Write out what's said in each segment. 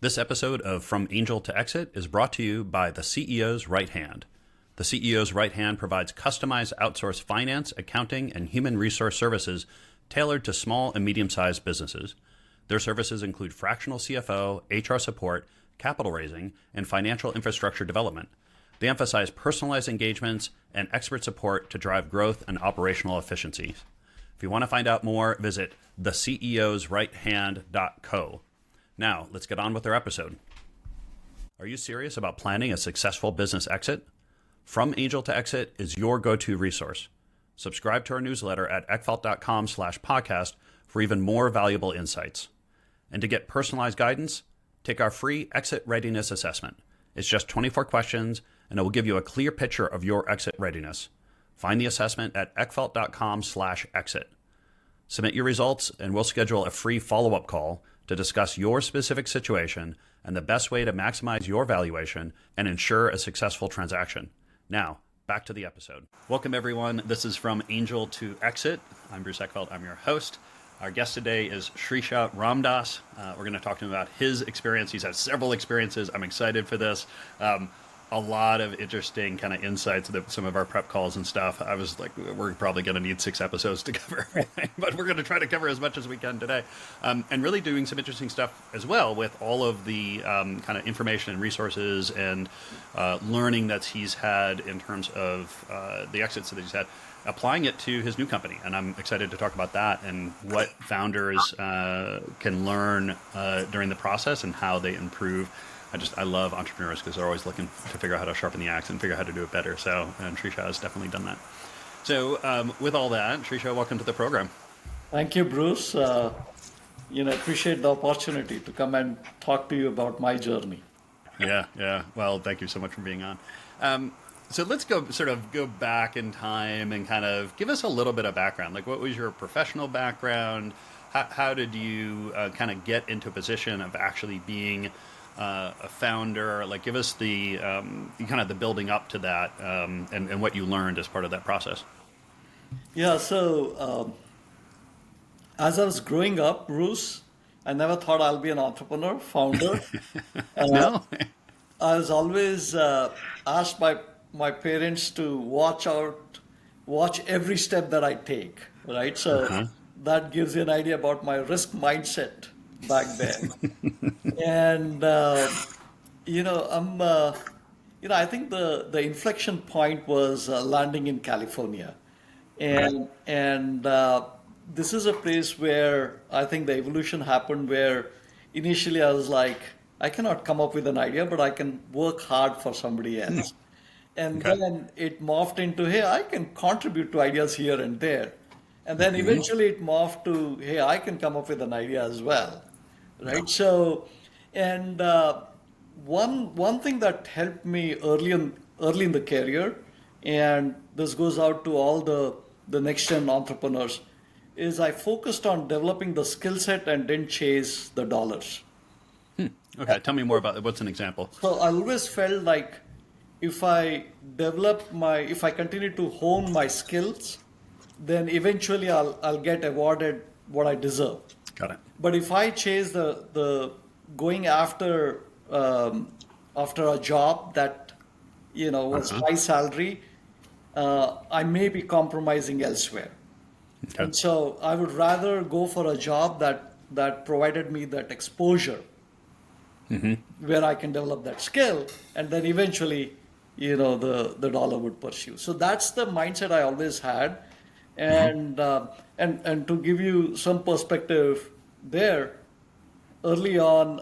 This episode of From Angel to Exit is brought to you by the CEO's Right Hand. The CEO's Right Hand provides customized outsourced finance, accounting, and human resource services tailored to small and medium-sized businesses. Their services include fractional CFO, HR support, capital raising, and financial infrastructure development. They emphasize personalized engagements and expert support to drive growth and operational efficiencies. If you want to find out more, visit theceosrighthand.co. Now, let's get on with our episode. Are you serious about planning a successful business exit? From Angel to Exit is your go-to resource. Subscribe to our newsletter at eckfeldt.com/podcast for even more valuable insights. And to get personalized guidance, take our free exit readiness assessment. It's just 24 questions, and it will give you a clear picture of your exit readiness. Find the assessment at eckfeldt.com/exit. Submit your results, and we'll schedule a free follow-up call to discuss your specific situation and the best way to maximize your valuation and ensure a successful transaction. Now, back to the episode. Welcome, everyone. This is From Angel to Exit. I'm Bruce Eckfeldt. I'm your host. Our guest today is Shreesha Ramdas. We're going to talk to him about his experience. He's had several experiences. I'm excited for this. A lot of interesting kind of insights that some of our prep calls and stuff. I was like, we're probably going to need 6 episodes to cover everything, but we're going to try to cover as much as we can today. And really doing some interesting stuff as well with all of the kind of information and resources and learning that he's had in terms of the exits that he's had, applying it to his new company. And I'm excited to talk about that and what founders can learn during the process and how they improve. I love entrepreneurs because they're always looking to figure out how to sharpen the axe and figure out how to do it better. And Shreesha has definitely done that. So with all that, Shreesha, welcome to the program. Thank you, Bruce. Appreciate the opportunity to come and talk to you about my journey. Yeah. Well, thank you so much for being on. So let's go back in time and kind of give us a little bit of background. Like, what was your professional background? How did you kind of get into a position of actually being a founder? Like, give us the kind of the building up to that and what you learned as part of that process. Yeah, so as I was growing up, Bruce, I never thought I'll be an entrepreneur, founder. No? I was always asked by my parents to watch every step that I take, right? So that gives you an idea about my risk mindset back then. And, I think the inflection point was landing in California. And this is a place where I think the evolution happened where initially I was like, I cannot come up with an idea, but I can work hard for somebody else. And then it morphed into, hey, I can contribute to ideas here and there. And then eventually it morphed to, hey, I can come up with an idea as well. Right. So, and one thing that helped me early in the career, and this goes out to all the next gen entrepreneurs, is I focused on developing the skill set and didn't chase the dollars. Okay, tell me more about it. What's an example? So I always felt like if I continue to hone my skills, then eventually I'll get awarded what I deserve. Got it. But if I chase the going after a job that was high salary, I may be compromising elsewhere. Okay. And so I would rather go for a job that provided me that exposure, where I can develop that skill, and then eventually, the dollar would pursue. So that's the mindset I always had, and to give you some perspective. There, early on,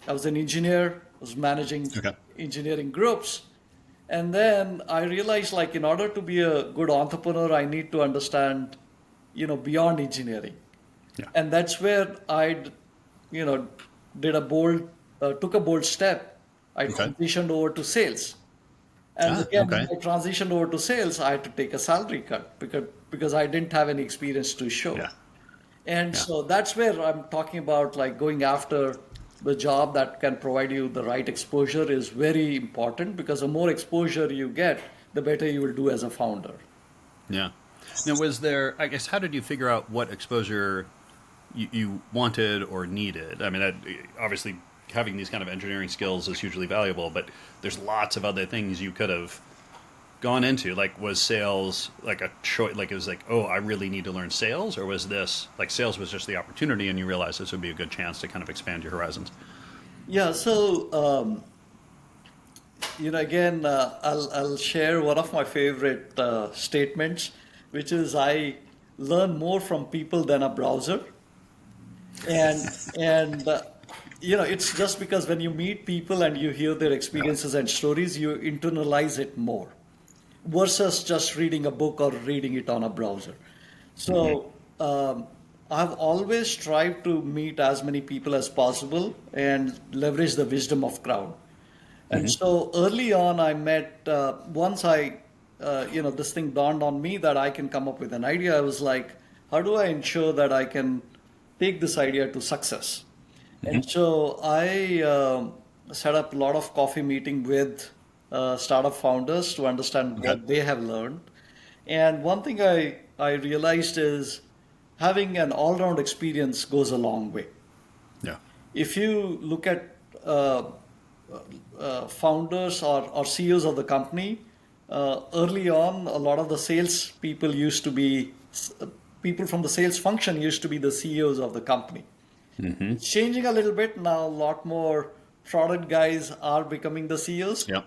I was an engineer, was managing engineering groups. And then I realized, like, in order to be a good entrepreneur, I need to understand, beyond engineering. Yeah. And that's where I, took a bold step. I transitioned over to sales. And when I transitioned over to sales, I had to take a salary cut because I didn't have any experience to show. Yeah. And so that's where I'm talking about, like, going after the job that can provide you the right exposure is very important, because the more exposure you get, the better you will do as a founder. Yeah. Now, how did you figure out what exposure you wanted or needed? I mean, obviously having these kind of engineering skills is hugely valuable, but there's lots of other things you could have gone into. Like, was sales like a choice? Like, it was like, oh, I really need to learn sales, or was this like sales was just the opportunity, and you realized this would be a good chance to kind of expand your horizons? Yeah. So, again, I'll share one of my favorite statements, which is I learn more from people than a browser. And it's just because when you meet people and you hear their experiences and stories, you internalize it more versus just reading a book or reading it on a browser. So I've always tried to meet as many people as possible and leverage the wisdom of crowd. And so early on, I met, once this thing dawned on me that I can come up with an idea. I was like, how do I ensure that I can take this idea to success? And so I set up a lot of coffee meeting with startup founders to understand what they have learned. And one thing I realized is having an all-round experience goes a long way. Yeah. If you look at founders or CEOs of the company, early on, a lot of the sales people used to be, people from the sales function used to be the CEOs of the company. It's changing a little bit now. A lot more product guys are becoming the CEOs. Yeah.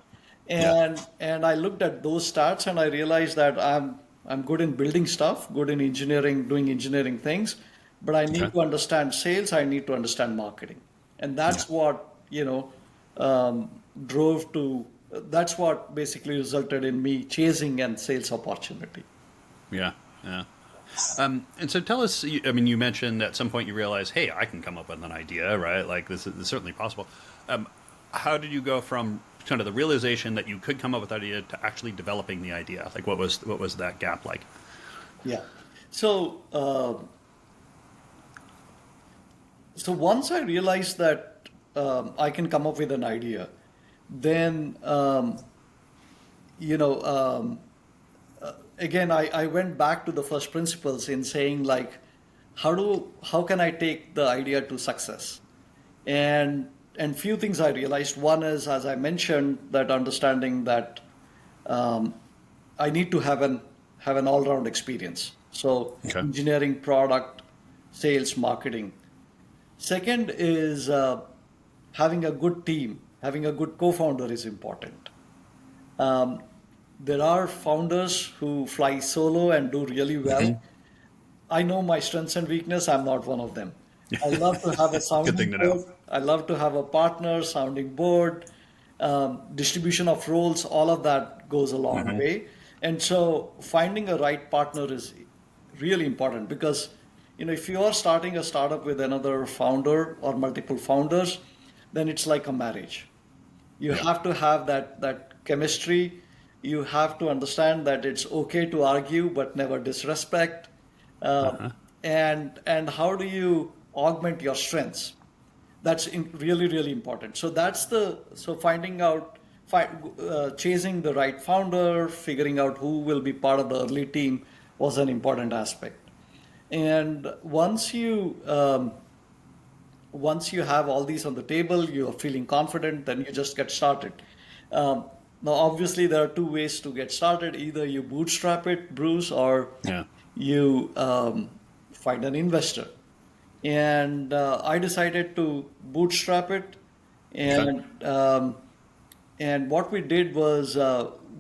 And I looked at those stats and I realized that I'm good in building stuff, good in engineering, doing engineering things, but I need to understand sales. I need to understand marketing, and that's what that's what basically resulted in me chasing a sales opportunity. Yeah. Yeah. And so tell us, you mentioned at some point you realized, hey, I can come up with an idea, right? Like this is certainly possible. How did you go from kind of the realization that you could come up with an idea to actually developing the idea? Like what was that gap like? Yeah. So once I realized that I can come up with an idea, then again, I went back to the first principles in saying like, how can I take the idea to success? And few things I realized. One is, as I mentioned, that understanding that I need to have an all-round experience. So engineering, product, sales, marketing. Second is having a good team, having a good co-founder is important. There are founders who fly solo and do really well. I know my strengths and weakness. I'm not one of them. I love to have a sounding board. I love to have a partner, sounding board, distribution of roles. All of that goes a long way. And so finding a right partner is really important because, if you are starting a startup with another founder or multiple founders, then it's like a marriage. You have to have that chemistry. You have to understand that it's okay to argue, but never disrespect. And how do you augment your strengths? That's really, really important. So finding out, chasing the right founder, figuring out who will be part of the early team was an important aspect. And once you have all these on the table, you are feeling confident, then you just get started. Now, obviously, there are two ways to get started. Either you bootstrap it, Bruce, or you find an investor. And I decided to bootstrap it. And what we did was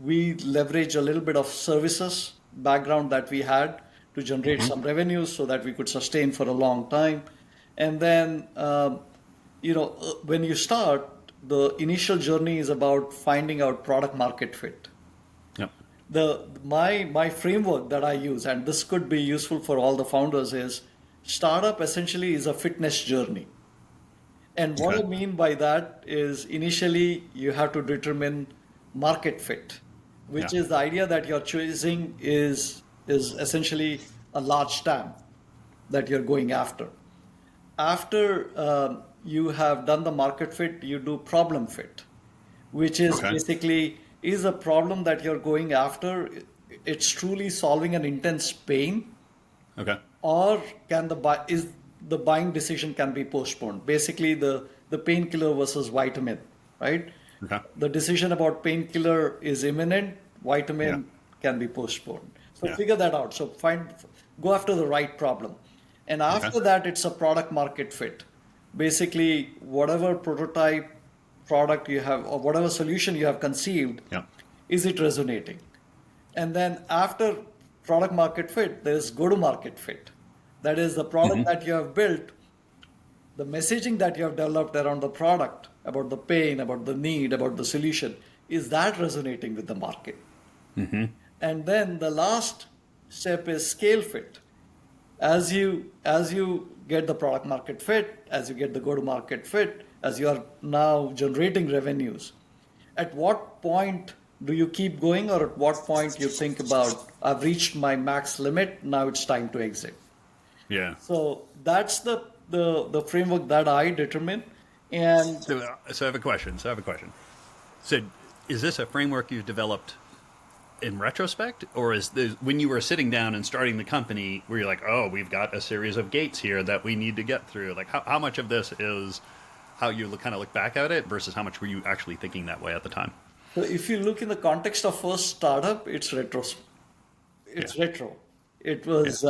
we leveraged a little bit of services background that we had to generate some revenues so that we could sustain for a long time. And then, when you start, the initial journey is about finding out product market fit. My framework that I use, and this could be useful for all the founders, is startup essentially is a fitness journey. And what I mean by that is initially you have to determine market fit, which is the idea that you're choosing is essentially a large TAM that you're going after. After you have done the market fit, you do problem fit, which is basically, is a problem that you're going after, it's truly solving an intense pain? Or is the buying decision can be postponed. Basically, the painkiller versus vitamin, right? Okay. The decision about painkiller is imminent, vitamin Yeah. can be postponed. So Yeah. figure that out. So go after the right problem. And after that, it's a product market fit. Basically, whatever prototype product you have or whatever solution you have conceived, Yeah. is it resonating? And then after product market fit, there's go to market fit. That is the product that you have built, the messaging that you have developed around the product, about the pain, about the need, about the solution, is that resonating with the market? And then the last step is scale fit. As you get the product market fit, as you get the go to market fit, as you are now generating revenues, at what point do you keep going, or at what point you think about, I've reached my max limit, now it's time to exit? Yeah. So that's the framework that I determine. And So I have a question. So is this a framework you've developed in retrospect, or is this when you were sitting down and starting the company where you're like, oh, we've got a series of gates here that we need to get through? Like, how much of this is how you kind of look back at it versus how much were you actually thinking that way at the time? so if you look in the context of first startup, it's retro. Retro. It was,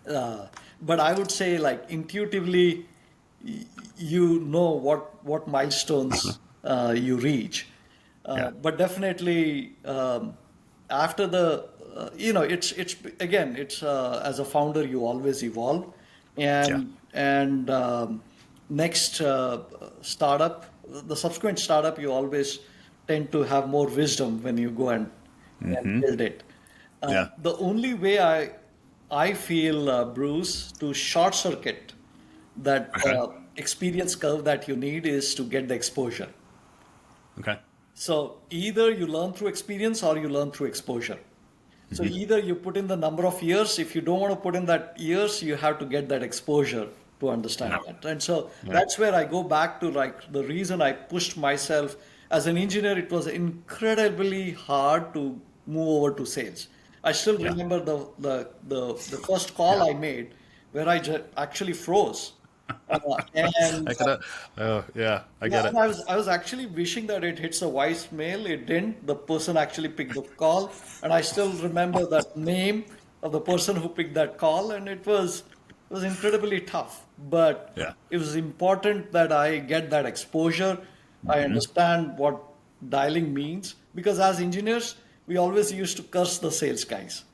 but I would say like intuitively, you know what milestones you reach. But definitely after the it's again it's as a founder you always evolve, and next startup, the subsequent startup, you always tend to have more wisdom when you go and build it. The only way I feel, Bruce, to short circuit that experience curve that you need is to get the exposure. Okay. So either you learn through experience or you learn through exposure. So either you put in the number of years. If you don't want to put in that years, you have to get that exposure to understand that. And so that's where I go back to like the reason I pushed myself as an engineer. It was incredibly hard to move over to sales. I still remember the first call I made where I actually froze. And I get it. I was actually wishing that it hits a voicemail. It didn't. The person actually picked the call, and I still remember that name of the person who picked that call, and it was incredibly tough. But it was important that I get that exposure. I understand what dialing means, because as engineers, we always used to curse the sales guys.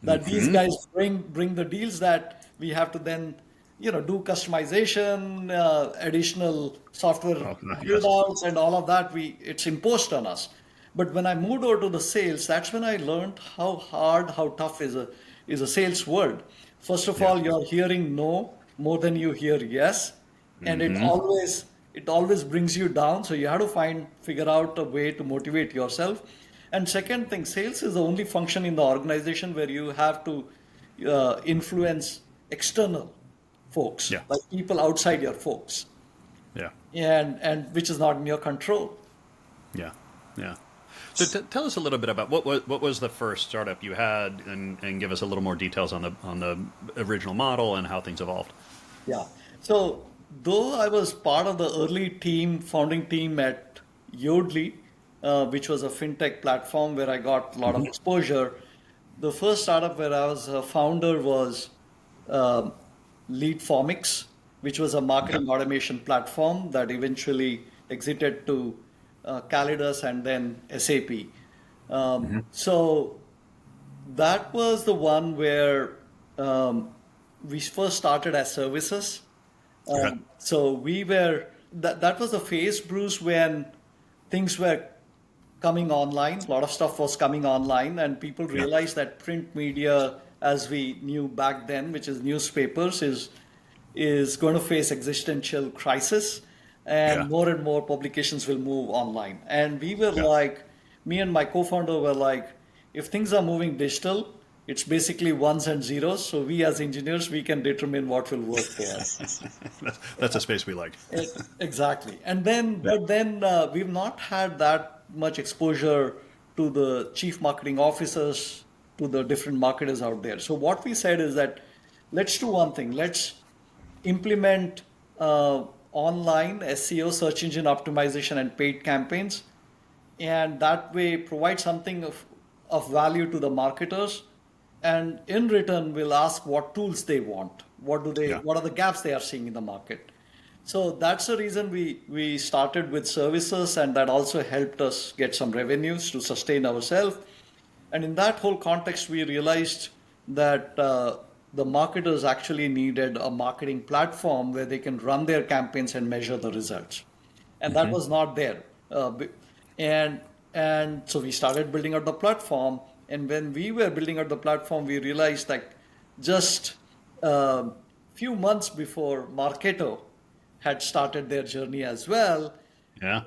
That these guys bring the deals that we have to then do customization, additional software build-outs, and all of that. It's imposed on us. But when I moved over to the sales, that's when I learned how hard, how tough is a sales world. First of all, you're hearing no more than you hear yes, and it always brings you down. So you have to figure out a way to motivate yourself. And second thing, sales is the only function in the organization where you have to influence external folks, like people outside your folks, and which is not in your control. So tell us a little bit about what was the first startup you had, and give us a little more details on the original model and how things evolved. So though I was part of the early founding team at Yodlee, which was a fintech platform where I got a lot of exposure, the first startup where I was a founder was LeadFormix, which was a marketing automation platform that eventually exited to Calidus and then SAP. So that was the one where we first started as services. So we were, that was the phase, Bruce, when things were coming online. A lot of stuff was coming online, and people realized that print media, as we knew back then, which is newspapers, is going to face existential crisis, and more publications will move online. And we were like, me and my co-founder were like, if things are moving digital, it's basically ones and zeros. So we as engineers, we can determine what will work there. That's a space we like. Exactly. And then, but then we've not had that much exposure to the chief marketing officers, to the different marketers out there. So what we said is that let's do one thing. Let's implement online SEO, search engine optimization, and paid campaigns, and that way provide something of value to the marketers, and in return we'll ask what tools they want, what are the gaps they are seeing in the market. So that's the reason we started with services, and that also helped us get some revenues to sustain ourselves. And in that whole context, we realized that the marketers actually needed a marketing platform where they can run their campaigns and measure the results. And that was not there. And so we started building out the platform. And when we were building out the platform, we realized that just a few months before Marketo had started their journey as well,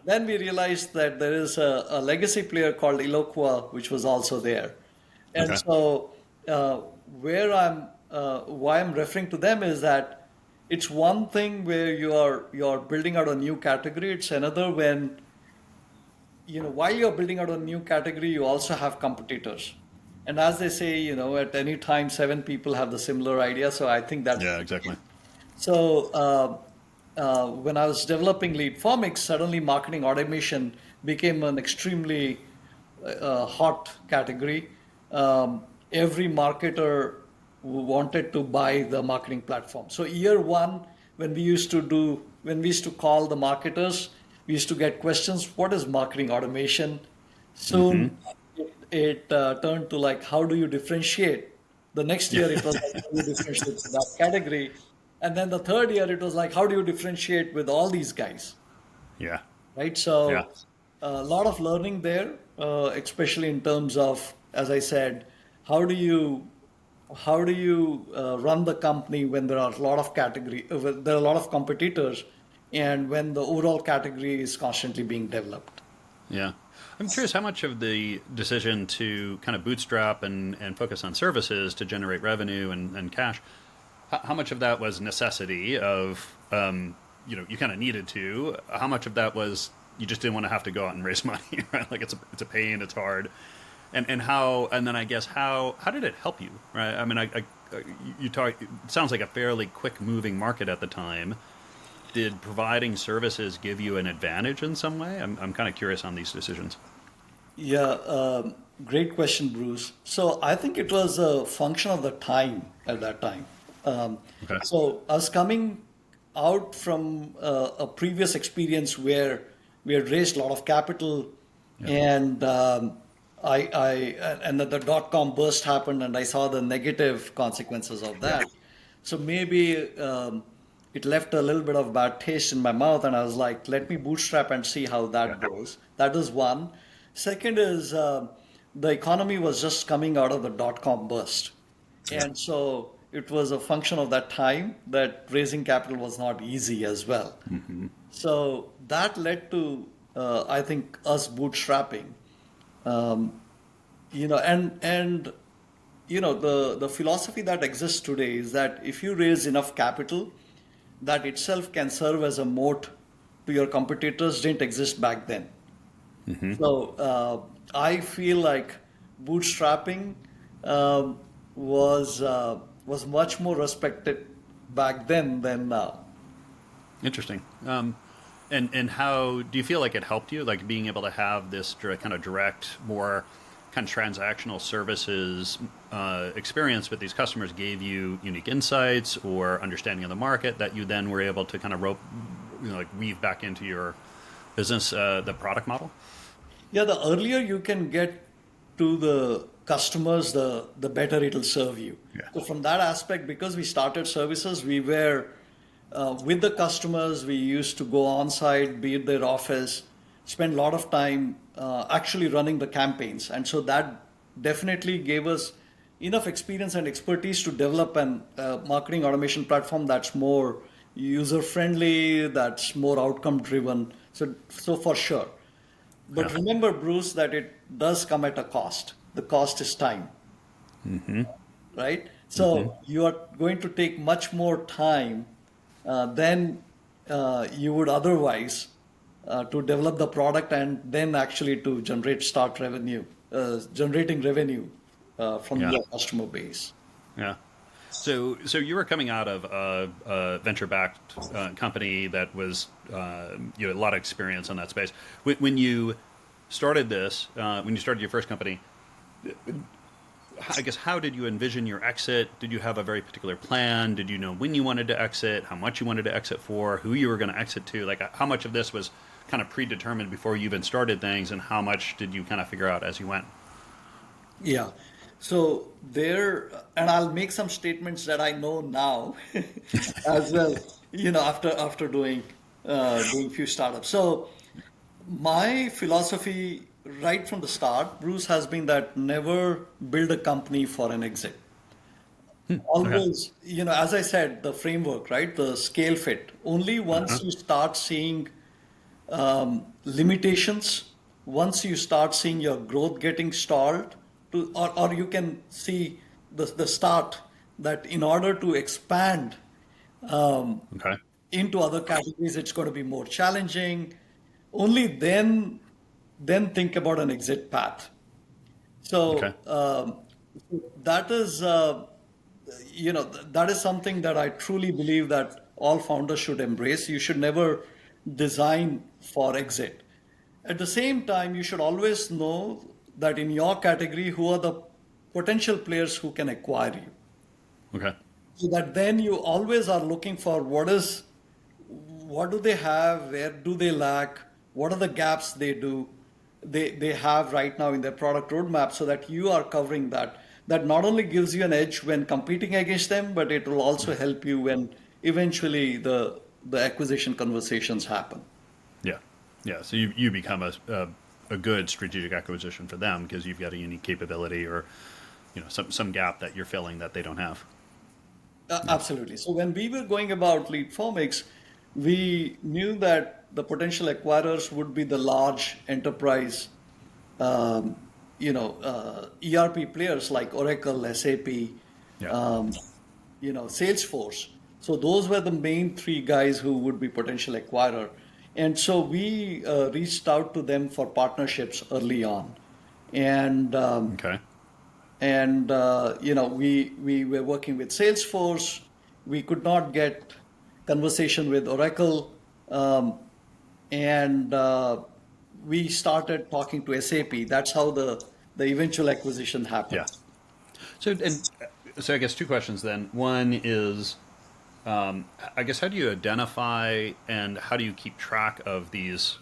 then we realized that there is a legacy player called Eloqua, which was also there. And so why I'm referring to them is that it's one thing where you're building out a new category. It's another when, while you're building out a new category, you also have competitors. And as they say, at any time, 7 people have the similar idea. So I think that's... Yeah, exactly. So when I was developing LeadFormix, suddenly marketing automation became an extremely hot category. Every marketer wanted to buy the marketing platform. So year one, when we used to call the marketers, we used to get questions, what is marketing automation? Soon it turned to like, how do you differentiate? The next year it was like, how do you differentiate that category? And then the third year it was like, how do you differentiate with all these guys? Yeah. Right. So a lot of learning there, especially in terms of, as I said, how do you run the company when there are a lot of there are a lot of competitors, and when the overall category is constantly being developed. Yeah. I'm curious how much of the decision to kind of bootstrap and focus on services to generate revenue and cash, how much of that was necessity of, you kind of needed to, how much of that was you just didn't want to have to go out and raise money, right? Like it's a pain, it's hard. And then I guess how did it help you, right? I mean, it sounds like a fairly quick moving market at the time. Did providing services give you an advantage in some way? I'm kind of curious on these decisions. Yeah, great question, Bruce. So I think it was a function of the time at that time. So I was coming out from a previous experience where we had raised a lot of capital, and and the dot-com burst happened, and I saw the negative consequences of that. So maybe it left a little bit of bad taste in my mouth, and I was like, let me bootstrap and see how that goes. That is one. Second is the economy was just coming out of the dot-com burst. And so it was a function of that time that raising capital was not easy as well. So that led to, I think, us bootstrapping. The philosophy that exists today is that if you raise enough capital, that itself can serve as a moat to your competitors. Didn't exist back then. So I feel like bootstrapping was much more respected back then than now. Interesting. And how do you feel like it helped you, like being able to have this kind of direct, more kind of transactional services experience with these customers gave you unique insights or understanding of the market that you then were able to kind of weave back into your business, the product model? Yeah, the earlier you can get to the customers, the better it'll serve you. So from that aspect, because we started services, we were with the customers. We used to go on site, be at their office, spend a lot of time actually running the campaigns. And so that definitely gave us enough experience and expertise to develop a marketing automation platform that's more user-friendly, that's more outcome-driven. So for sure. But remember, Bruce, that it does come at a cost. The cost is time. Right? So you are going to take much more time than you would otherwise to develop the product and then actually to generating revenue from your customer base. Yeah. So you were coming out of a venture-backed company that was you had a lot of experience in that space. When you started this, when you started your first company, I guess how did you envision your exit? Did you have a very particular plan? Did you know when you wanted to exit, how much you wanted to exit for, who you were going to exit to? Like how much of this was kind of predetermined before you even started things, and how much did you kind of figure out as you went? Yeah. So there, and I'll make some statements that I know now as well, after doing few startups. So my philosophy right from the start, Bruce, has been that never build a company for an exit. Okay. Always, as I said, the framework, right? The scale fit. Only once you start seeing limitations, once you start seeing your growth getting stalled, or you can see the start that in order to expand Okay. into other categories, it's going to be more challenging. Only then think about an exit path. Okay. So that is, that is something that I truly believe that all founders should embrace. You should never design for exit. At the same time, you should always know that in your category, who are the potential players who can acquire you. Okay. So that then you always are looking for what do they have, where do they lack, what are the gaps they have right now in their product roadmap, so that you are covering that. That not only gives you an edge when competing against them, but it will also help you when eventually the acquisition conversations happen. Yeah. Yeah. So you become a good strategic acquisition for them because you've got a unique capability or some gap that you're filling that they don't have. Absolutely. So when we were going about LeadFormix, we knew that the potential acquirers would be the large enterprise, ERP players like Oracle, SAP, Yeah. Salesforce. So those were the main three guys who would be potential acquirer. And so we reached out to them for partnerships early on. And Okay. we were working with Salesforce. We could not get conversation with Oracle, and we started talking to SAP. That's how the eventual acquisition happened. Yeah. So I guess two questions then. One is, I guess, how do you identify and how do you keep track of these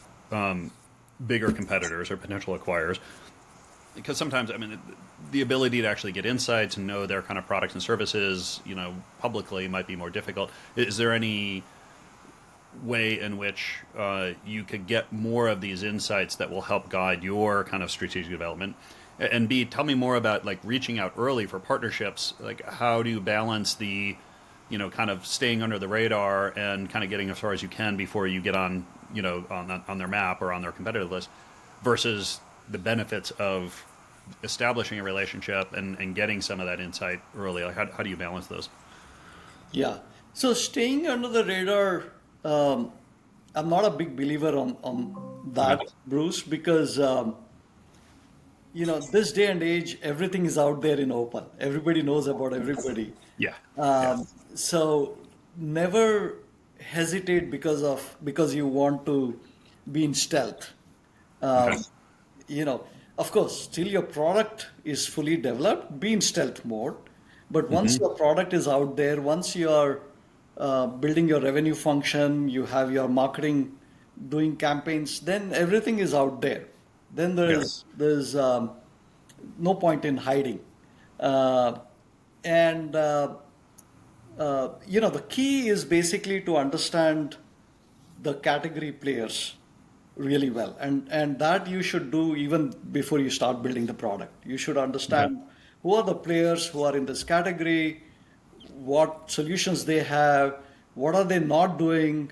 bigger competitors or potential acquirers? Because sometimes, I mean, the ability to actually get insights and know their kind of products and services, publicly might be more difficult. Is there any way in which you could get more of these insights that will help guide your kind of strategic development? And B, tell me more about like reaching out early for partnerships. Like, how do you balance the, kind of staying under the radar and kind of getting as far as you can before you get on, on their map or on their competitive list, versus the benefits of establishing a relationship and getting some of that insight early? Like, how do you balance those? Yeah. So staying under the radar, I'm not a big believer on that, Okay. Bruce, because this day and age, everything is out there in open. Everybody knows about everybody. Yeah. Yeah. So never hesitate because you want to be in stealth. Okay. Of course, till your product is fully developed, be in stealth mode. But once Mm-hmm. your product is out there, once you are building your revenue function, you have your marketing doing campaigns, then everything is out there. Then Yeah. there's no point in hiding. Uh, and the key is basically to understand the category players really well, and that you should do even before you start building the product. You should Okay. understand who are the players who are in this category, what solutions they have, what are they not doing.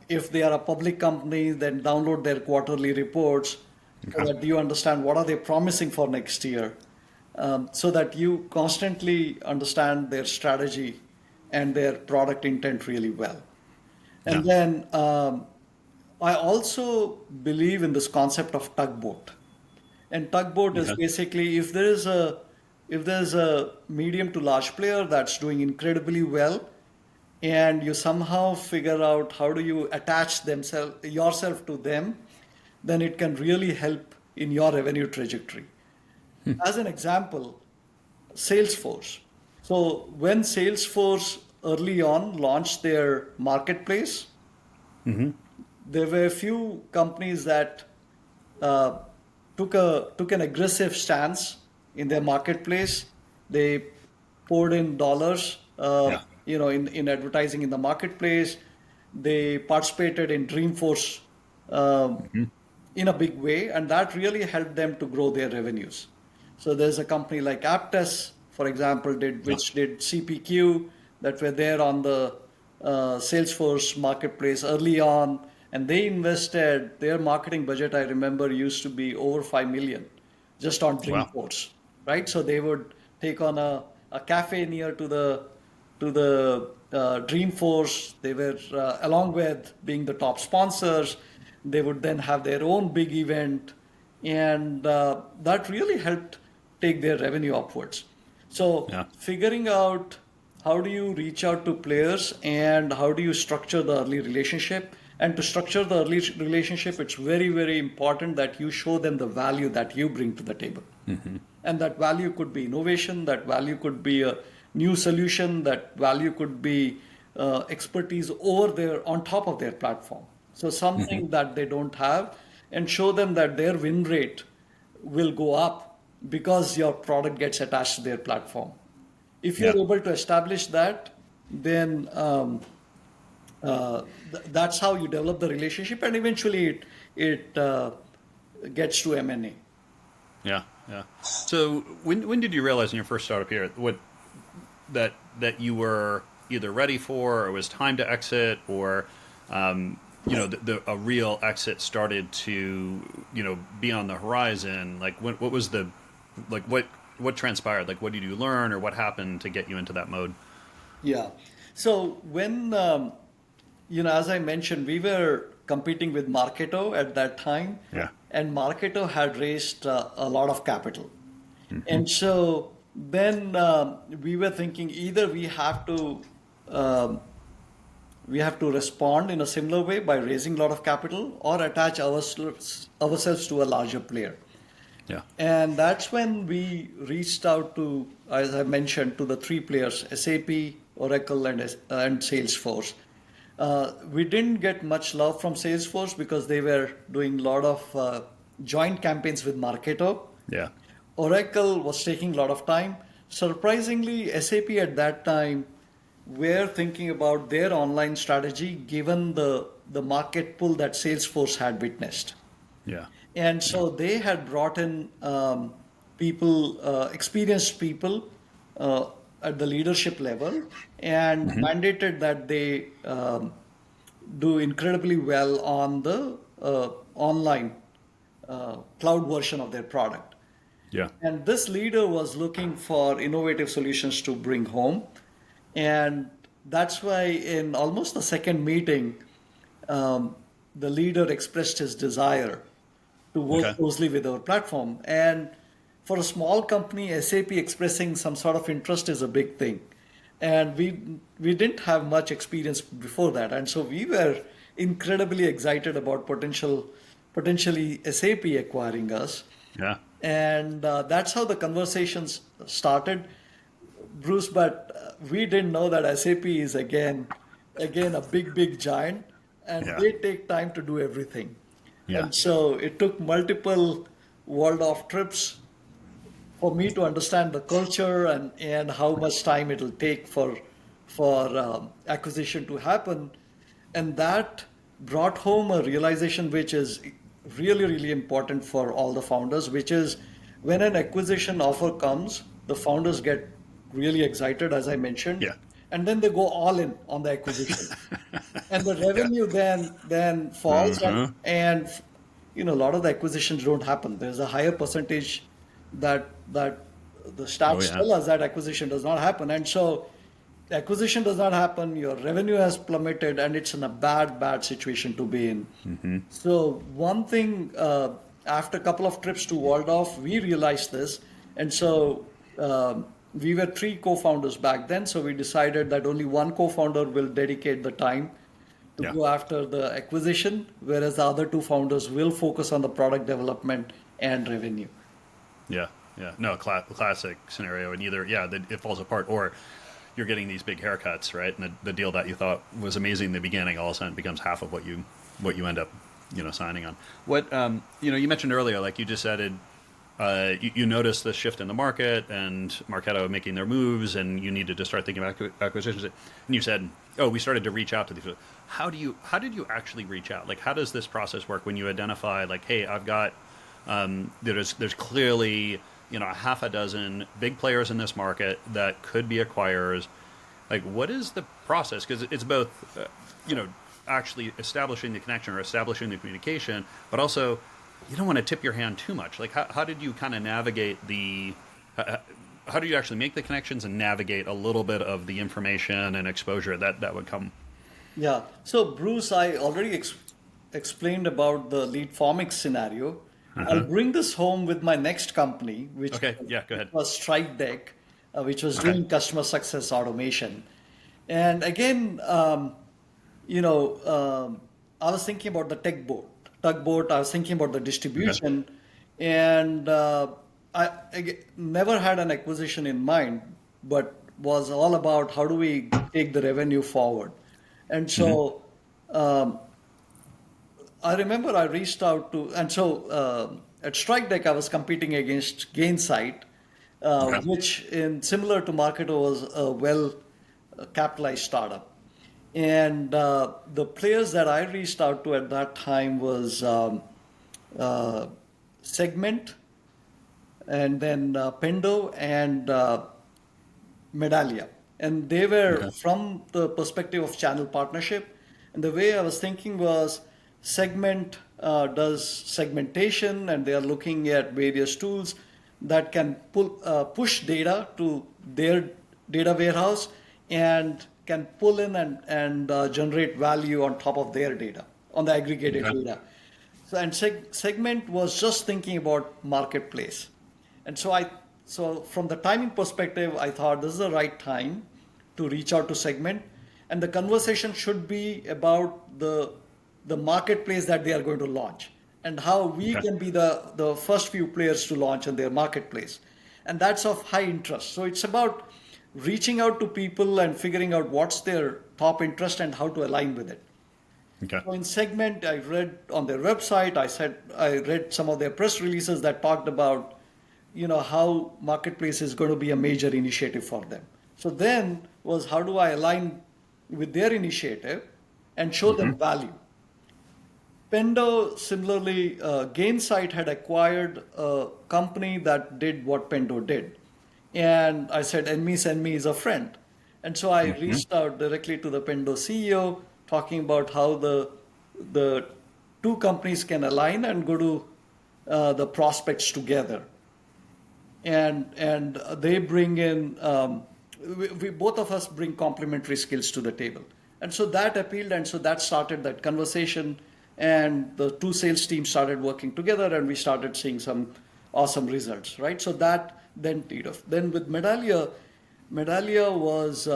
If they are a public company, then download their quarterly reports so Okay. that you understand what are they promising for next year, so that you constantly understand their strategy and their product intent really well. Yeah. And then I also believe in this concept of tugboat. And tugboat is Okay. basically if there is if there's a medium to large player that's doing incredibly well, and you somehow figure out how do you attach yourself to them, then it can really help in your revenue trajectory. As an example, Salesforce. So when Salesforce early on launched their marketplace, there were a few companies that took an aggressive stance in their marketplace. They poured in dollars, in advertising in the marketplace. They participated in Dreamforce in a big way, and that really helped them to grow their revenues. So there's a company like Aptus, for example, which did CPQ, that were there on the Salesforce marketplace early on, and they invested, their marketing budget, I remember, used to be over 5 million just on Dreamforce, right? So they would take on a cafe near to the Dreamforce. They were, along with being the top sponsors, they would then have their own big event, and that really helped take their revenue upwards. So figuring out how do you reach out to players and how do you structure the early relationship. And to structure the early relationship, it's very, very important that you show them the value that you bring to the table. And that value could be innovation, that value could be a new solution, that value could be expertise on top of their platform. So something that they don't have, and show them that their win rate will go up because your product gets attached to their platform. If you're able to establish that, then that's how you develop the relationship, and eventually it gets to M&A. Yeah. So when did you realize in your first startup here that you were either ready for, or it was time to exit, or a real exit started to be on the horizon? Like what was what transpired? Like what did you learn, or what happened to get you into that mode? Yeah. So when as I mentioned, we were competing with Marketo at that time, and Marketo had raised a lot of capital, and so then we were thinking either we have to respond in a similar way by raising a lot of capital, or attach ourselves to a larger player. Yeah. And that's when we reached out to, as I mentioned, to the three players: SAP, Oracle, and Salesforce. We didn't get much love from Salesforce because they were doing a lot of joint campaigns with Marketo. Yeah. Oracle was taking a lot of time. Surprisingly, SAP at that time were thinking about their online strategy given the market pull that Salesforce had witnessed. Yeah. And so they had brought in experienced people at the leadership level, and mandated that they do incredibly well on the online cloud version of their product. Yeah. And this leader was looking for innovative solutions to bring home. And that's why in almost the second meeting, the leader expressed his desire to work closely with our platform. And for a small company, SAP expressing some sort of interest is a big thing. And we didn't have much experience before that. And so we were incredibly excited about potentially SAP acquiring us. Yeah. And that's how the conversations started, Bruce. But we didn't know that SAP is again a big giant, and they take time to do everything. Yeah. And so it took multiple world-off trips for me to understand the culture and how much time it'll take for acquisition to happen. And that brought home a realization which is really, really important for all the founders, which is when an acquisition offer comes, the founders get really excited, as I mentioned. Yeah. And then they go all in on the acquisition. And the revenue then falls. And a lot of the acquisitions don't happen. There's a higher percentage that the stats tell us that acquisition does not happen. And so the acquisition does not happen, your revenue has plummeted, and it's in a bad situation to be in. So one thing, after a couple of trips to Waldorf, we realized this. And so we were 3 co-founders back then, so we decided that only one co-founder will dedicate the time to go after the acquisition, whereas the other 2 founders will focus on the product development and revenue. Yeah. No, classic scenario. And either, it falls apart, or you're getting these big haircuts, right? And the deal that you thought was amazing in the beginning all of a sudden becomes half of what you end up, signing on. What, you mentioned earlier, like you just added, you noticed the shift in the market and Marketo making their moves, and you needed to start thinking about acquisitions. And you said, we started to reach out to these people. How did you actually reach out? Like, how does this process work when you identify, like, hey, I've got, there's clearly, a half a dozen big players in this market that could be acquirers. Like, what is the process? Because it's both, actually establishing the connection or establishing the communication, but also you don't want to tip your hand too much. Like, how did you kind of navigate how do you actually make the connections and navigate a little bit of the information and exposure that would come? Yeah. So, Bruce, I already explained about the LeadFormix scenario. I'll bring this home with my next company, which go ahead. was StrikeDeck, which was doing customer success automation. And again, I was thinking about the tugboat. I was thinking about the distribution, and I never had an acquisition in mind, but was all about how do we take the revenue forward. And so I remember I reached out to, and so at StrikeDeck I was competing against Gainsight, which similar to Marketo was a well-capitalized startup. And the players that I reached out to at that time was Segment, and then Pendo and Medallia. And they were from the perspective of channel partnership. And the way I was thinking was Segment does segmentation, and they are looking at various tools that can push data to their data warehouse and can pull in and generate value on top of their data, on the aggregated data. So, and Segment was just thinking about marketplace. And so from the timing perspective, I thought this is the right time to reach out to Segment. And the conversation should be about the marketplace that they are going to launch and how we can be the first few players to launch in their marketplace. And that's of high interest. So it's about reaching out to people and figuring out what's their top interest and how to align with it. So in Segment, I read on their website, I read some of their press releases that talked about, how marketplace is going to be a major initiative for them. So then was how do I align with their initiative and show them value? Pendo, similarly, Gainsight had acquired a company that did what Pendo did. And I said, enemy send me is a friend. And so I reached out directly to the Pendo CEO, talking about how the two companies can align and go to the prospects together. And they bring in, we both of us bring complementary skills to the table. And so that appealed, and so that started that conversation. And the two sales teams started working together, and we started seeing some awesome results, right? So that then teed off. Then with Medallia was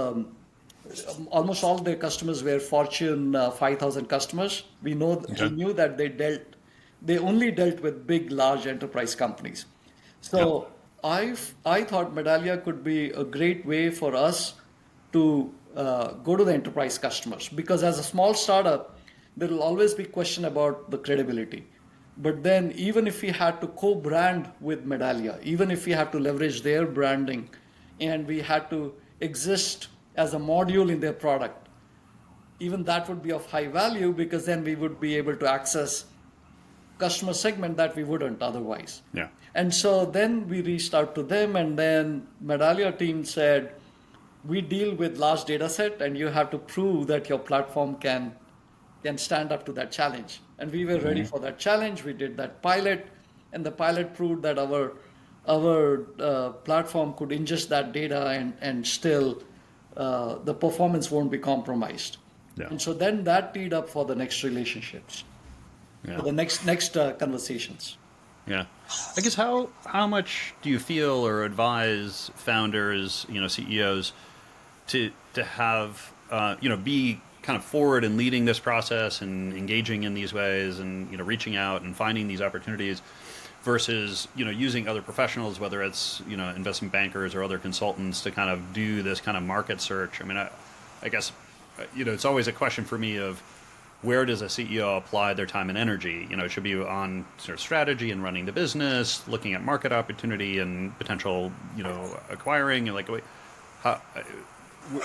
almost all their customers were Fortune 5,000 customers. We knew that they only dealt with big, large enterprise companies. So I thought Medallia could be a great way for us to go to the enterprise customers, because as a small startup, there will always be question about the credibility. But then even if we had to co-brand with Medallia, even if we had to leverage their branding and we had to exist as a module in their product, even that would be of high value, because then we would be able to access customer segment that we wouldn't otherwise. And so then we reached out to them, and then Medallia team said, we deal with large data set and you have to prove that your platform can stand up to that challenge. And we were ready for that challenge. We did that pilot, and the pilot proved that our platform could ingest that data and still the performance won't be compromised. And so then that teed up for the next relationships, for the next conversations. Yeah. I guess how much do you feel or advise founders, CEOs to have be kind of forward and leading this process and engaging in these ways and reaching out and finding these opportunities versus using other professionals, whether it's investment bankers or other consultants, to kind of do this kind of market search. I mean, I guess it's always a question for me of where does a CEO apply their time and energy? It should be on sort of strategy and running the business, looking at market opportunity and potential acquiring, and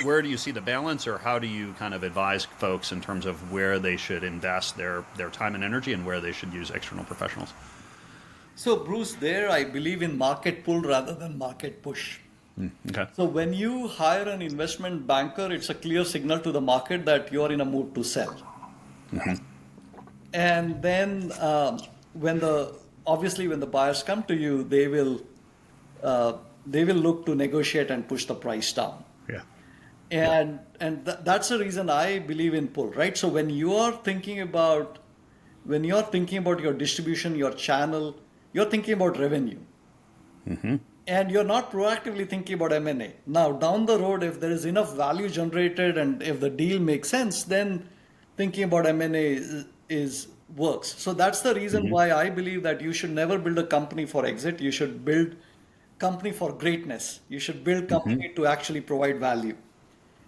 where do you see the balance, or how do you kind of advise folks in terms of where they should invest their time and energy and where they should use external professionals? So, Bruce, there I believe in market pull rather than market push. Okay. So when you hire an investment banker, it's a clear signal to the market that you're in a mood to sell. Mm-hmm. And then when the buyers come to you, they will look to negotiate and push the price down. Yeah. That's the reason I believe in pull, right? So when you're thinking about your distribution, your channel, you're thinking about revenue. Mm-hmm. And you're not proactively thinking about M&A. Now, down the road, if there is enough value generated and if the deal makes sense, then thinking about M&A works. So that's the reason why I believe that you should never build a company for exit. You should build company for greatness. You should build company to actually provide value.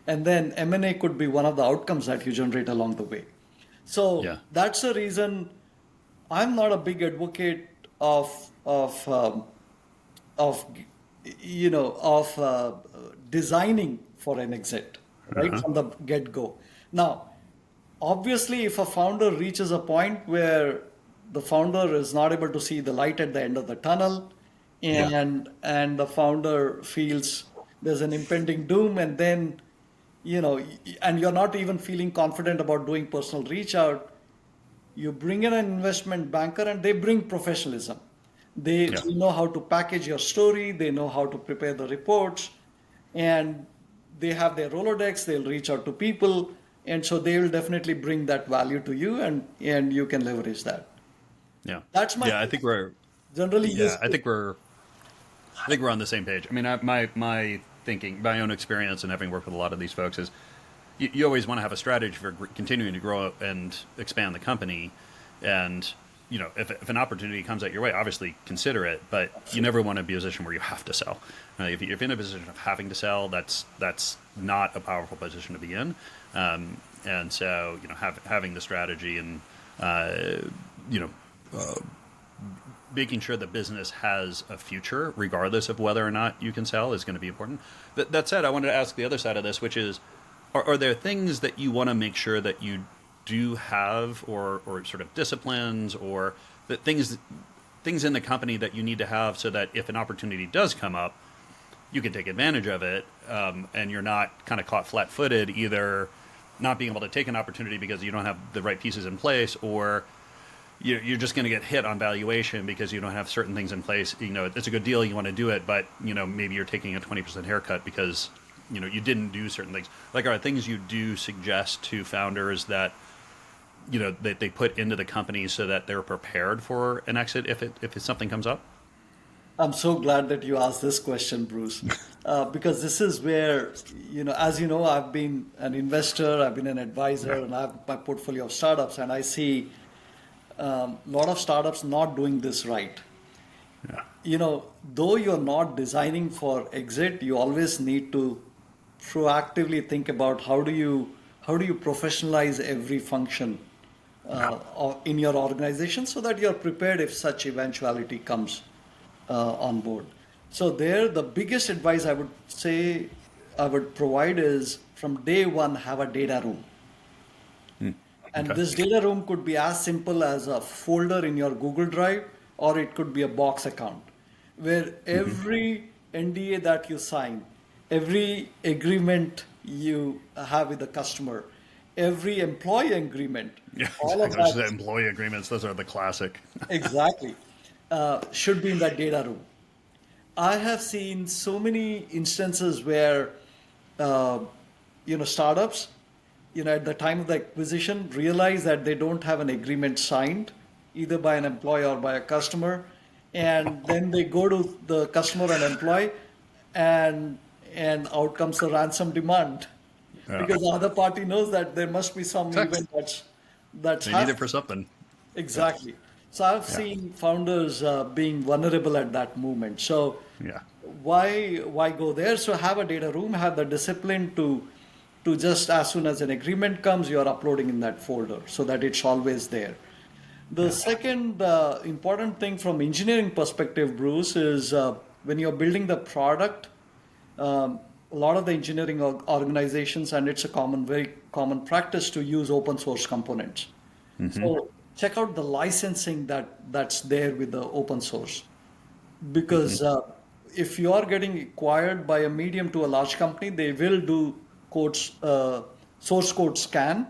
And then M&A could be one of the outcomes that you generate along the way. So that's the reason I'm not a big advocate of designing for an exit right from the get-go. Now, obviously, if a founder reaches a point where the founder is not able to see the light at the end of the tunnel, and the founder feels there's an impending doom, and then and you're not even feeling confident about doing personal reach out, you bring in an investment banker and they bring professionalism. They know how to package your story. They know how to prepare the reports, and they have their Rolodex. They'll reach out to people, and so they will definitely bring that value to you, and you can leverage that. Yeah, that's my. Yeah, I think we're generally. Yeah, I think we're on the same page. I mean, my thinking, my own experience, and having worked with a lot of these folks is, you always want to have a strategy for continuing to grow and expand the company, and if an opportunity comes out your way, obviously consider it, but you never want to be in a position where you have to sell. If you're in a position of having to sell, that's not a powerful position to be in. And so, having the strategy and, making sure the business has a future, regardless of whether or not you can sell, is going to be important. That said, I wanted to ask the other side of this, which is, are there things that you want to make sure that you do have, or sort of disciplines, or that things in the company that you need to have so that if an opportunity does come up, you can take advantage of it, and you're not kind of caught flat-footed, either not being able to take an opportunity because you don't have the right pieces in place, or you're just going to get hit on valuation because you don't have certain things in place. It's a good deal, you want to do it, but maybe you're taking a 20% haircut because you didn't do certain things. Like, are things you do suggest to founders that that they put into the company so that they're prepared for an exit if something comes up? I'm so glad that you asked this question, Bruce, because this is where, as you know, I've been an investor, I've been an advisor, and I have my portfolio of startups, and I see a lot of startups not doing this right. Though you're not designing for exit, you always need to proactively think about how do you professionalize every function in your organization so that you're prepared if such eventuality comes on board. So the biggest advice I would say I would provide is, from day one, have a data room. And this data room could be as simple as a folder in your Google Drive, or it could be a box account where every NDA that you sign, every agreement you have with the customer, every employee agreement, all of that. The employee agreements, those are the classic. Exactly. Should be in that data room. I have seen so many instances where, startups, at the time of the acquisition, realize that they don't have an agreement signed, either by an employee or by a customer, and then they go to the customer and employee, and out comes the ransom demand, Yeah. because the other party knows that there must be some Exactly. event that's They need it happening. for something. Exactly. So I've Yeah. seen founders being vulnerable at that moment. So Yeah. why go there? So have a data room, have the discipline to just, as soon as an agreement comes, you're uploading in that folder so that it's always there. The second important thing from engineering perspective, Bruce, is when you're building the product, a lot of the engineering organizations, and it's a very common practice to use open source components. So check out the licensing that's there with the open source, because if you are getting acquired by a medium to a large company, they will do source code scan,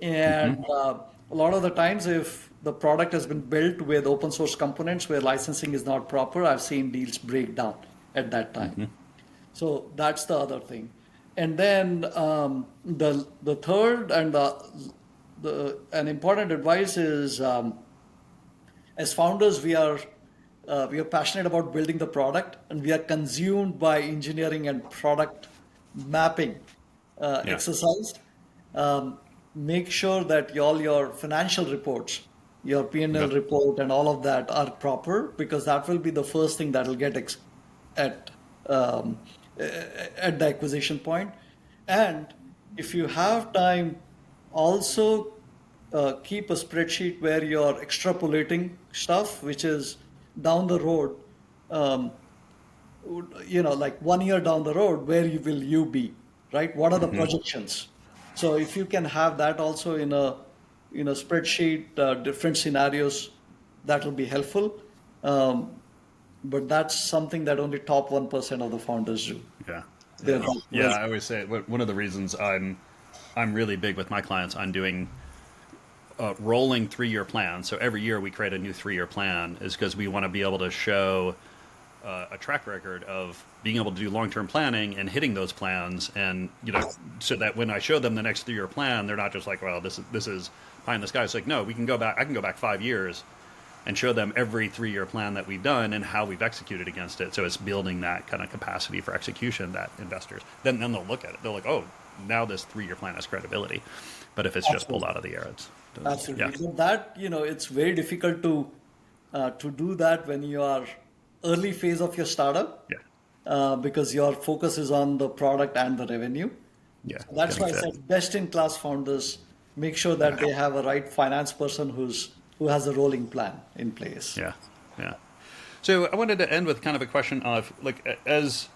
and a lot of the times, if the product has been built with open source components where licensing is not proper, I've seen deals break down at that time. So that's the other thing. And then the third and an important advice is, as founders, we are passionate about building the product, and we are consumed by engineering and product mapping exercise. Make sure that all your financial reports, your P&L report, and all of that are proper, because that will be the first thing that will get at the acquisition point. And if you have time, also keep a spreadsheet where you're extrapolating stuff, which is down the road, like 1 year down the road, where will you be, right? What are the projections? So if you can have that also in a spreadsheet, different scenarios, that will be helpful. But that's something that only top 1% of the founders do. Yeah. They're not Yeah, well- I always say one of the reasons I'm really big with my clients on doing rolling 3-year plans. So every year we create a new 3-year plan, is because we want to be able to show a track record of being able to do long-term planning and hitting those plans, and so that when I show them the next 3-year plan, they're not just like, well, this is pie in the sky. It's like, no, we can go back. I can go back 5 years and show them every 3-year plan that we've done and how we've executed against it. So it's building that kind of capacity for execution that investors then they'll look at it. They're like, oh, now this 3-year plan has credibility. But if it's just pulled out of the air, it's Absolutely. Yeah. So that, it's very difficult to do that when you are early phase of your startup, because your focus is on the product and the revenue. Yeah. So that's why I getting fit. said best in class founders make sure that they have a right finance person who has a rolling plan in place. Yeah, yeah. So I wanted to end with kind of a question of, like, as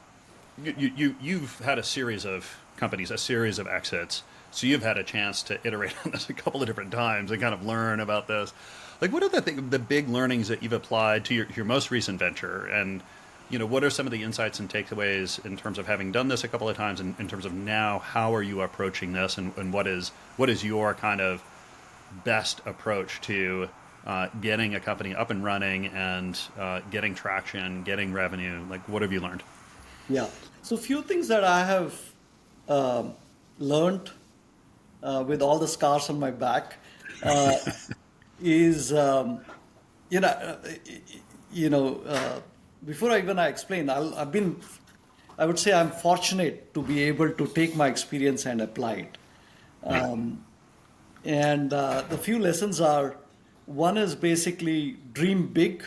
you've had a series of companies, a series of exits, so you've had a chance to iterate on this a couple of different times and kind of learn about this. Like, what are the big learnings that you've applied to your most recent venture? And, what are some of the insights and takeaways in terms of having done this a couple of times, and in terms of now, how are you approaching this, and what is your kind of best approach to getting a company up and running and getting traction, getting revenue? Like, what have you learned? Yeah. So few things that I have learned with all the scars on my back is, before I explain, I would say I'm fortunate to be able to take my experience and apply it. And the few lessons are, one is basically dream big.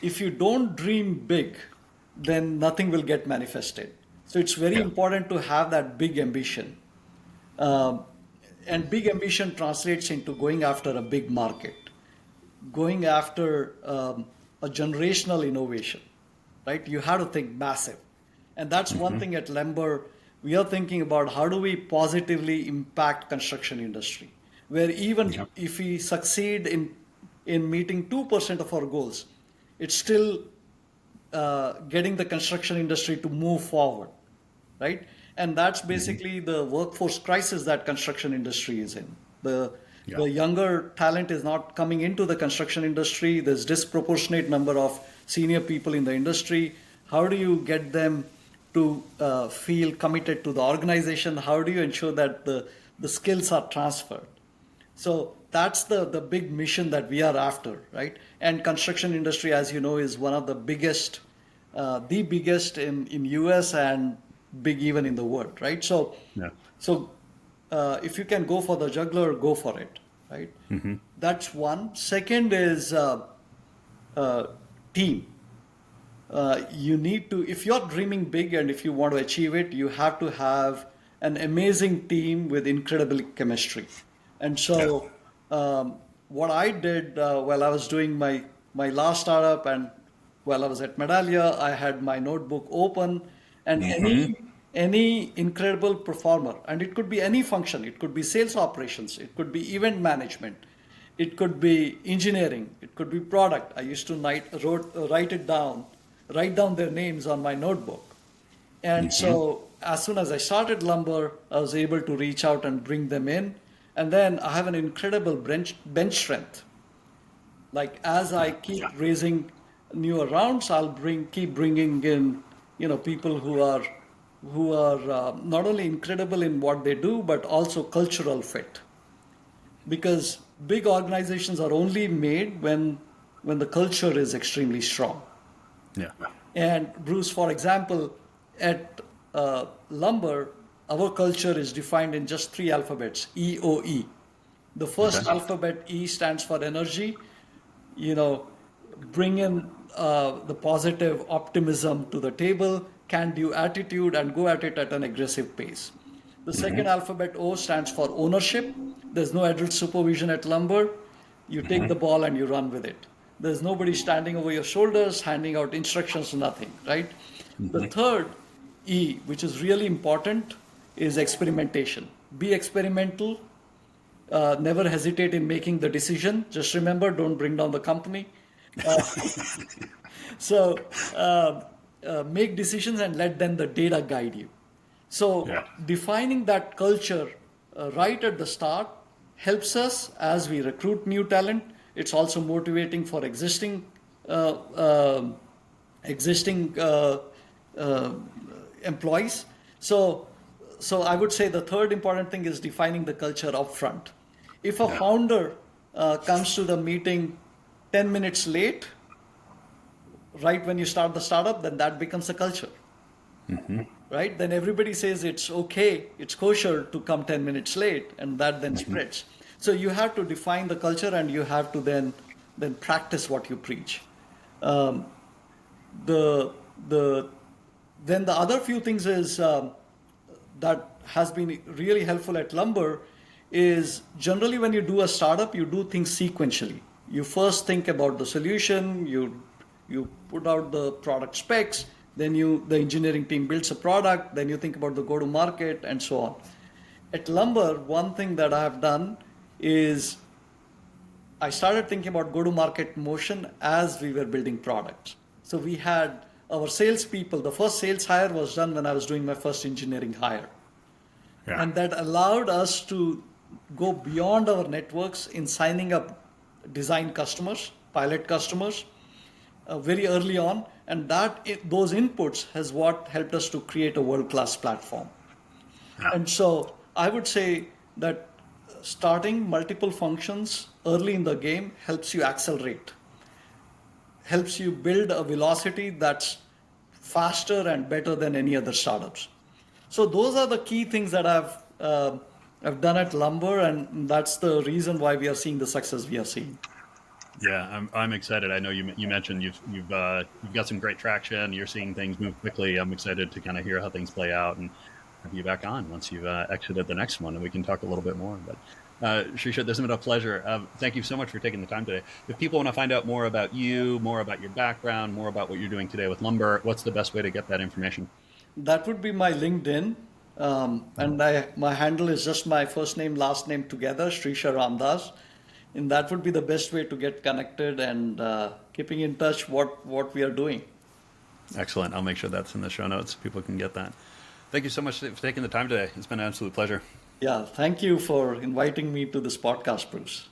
If you don't dream big, then nothing will get manifested. So it's very important to have that big ambition. And big ambition translates into going after a big market, going after a generational innovation, right? You have to think massive. And that's one thing at Lember. We are thinking about how do we positively impact construction industry, where even if we succeed in meeting 2% of our goals, it's still getting the construction industry to move forward, right? And that's basically the workforce crisis that construction industry is in. The younger talent is not coming into the construction industry. There's disproportionate number of senior people in the industry. How do you get them to feel committed to the organization? How do you ensure that the skills are transferred? So that's the big mission that we are after, right? And construction industry, as you know, is one of the biggest, the biggest in US and big even in the world, right? Yeah. So if you can go for the juggler, go for it, right? That's one. Second is team. You need to, if you're dreaming big and if you want to achieve it, you have to have an amazing team with incredible chemistry. And so what I did while I was doing my last startup and while I was at Medallia, I had my notebook open, and any incredible performer, and it could be any function, it could be sales operations, it could be event management, it could be engineering, it could be product. I used to write down their names on my notebook. And so as soon as I started Lumber, I was able to reach out and bring them in. And then I have an incredible bench strength. Like as I keep raising newer rounds, I'll keep bringing in, people who are not only incredible in what they do, but also cultural fit. Because big organizations are only made when the culture is extremely strong. Yeah. And Bruce, for example, at Lumber, our culture is defined in just 3 alphabets, EOE. The first alphabet, E, stands for energy. Bring in the positive optimism to the table, can-do attitude, and go at it at an aggressive pace. The second alphabet, O, stands for ownership. There's no adult supervision at Lumber. You take the ball and you run with it. There's nobody standing over your shoulders, handing out instructions, nothing, right? The third, E, which is really important, is experimentation. Be experimental. Never hesitate in making the decision. Just remember, don't bring down the company. So make decisions and let then the data guide you. So defining that culture right at the start helps us as we recruit new talent. It's also motivating for existing employees. So I would say the third important thing is defining the culture upfront. If a founder comes to the meeting 10 minutes late, right when you start the startup, then that becomes a culture. Right? Then everybody says it's okay, it's kosher to come 10 minutes late, and that then spreads. So you have to define the culture, and you have to then practice what you preach. Then the other few things is that has been really helpful at Lumber is generally when you do a startup, you do things sequentially. You first think about the solution, you put out the product specs, then the engineering team builds a product, then you think about the go-to-market and so on. At Lumber, one thing that I have done is I started thinking about go-to-market motion as we were building products. So we had our salespeople, the first sales hire was done when I was doing my first engineering hire. Yeah. And that allowed us to go beyond our networks in signing up design customers, pilot customers, very early on. And those inputs has what helped us to create a world-class platform. Yeah. And so I would say that starting multiple functions early in the game helps you accelerate, helps you build a velocity that's faster and better than any other startups. So those are the key things that I've done at Lumber, and that's the reason why we are seeing the success we are seeing. Yeah, I'm excited. I know you mentioned you've got some great traction. You're seeing things move quickly. I'm excited to kind of hear how things play out and have you back on once you've exited the next one, and we can talk a little bit more. But Shreesha, this has been a pleasure. Thank you so much for taking the time today. If people want to find out more about you, more about your background, more about what you're doing today with Lumber, what's the best way to get that information? That would be my LinkedIn. And my handle is just my first name, last name together, Shreesha Ramdas. And that would be the best way to get connected and keeping in touch what we are doing. Excellent. I'll make sure that's in the show notes so people can get that. Thank you so much for taking the time today. It's been an absolute pleasure. Yeah, thank you for inviting me to this podcast, Bruce.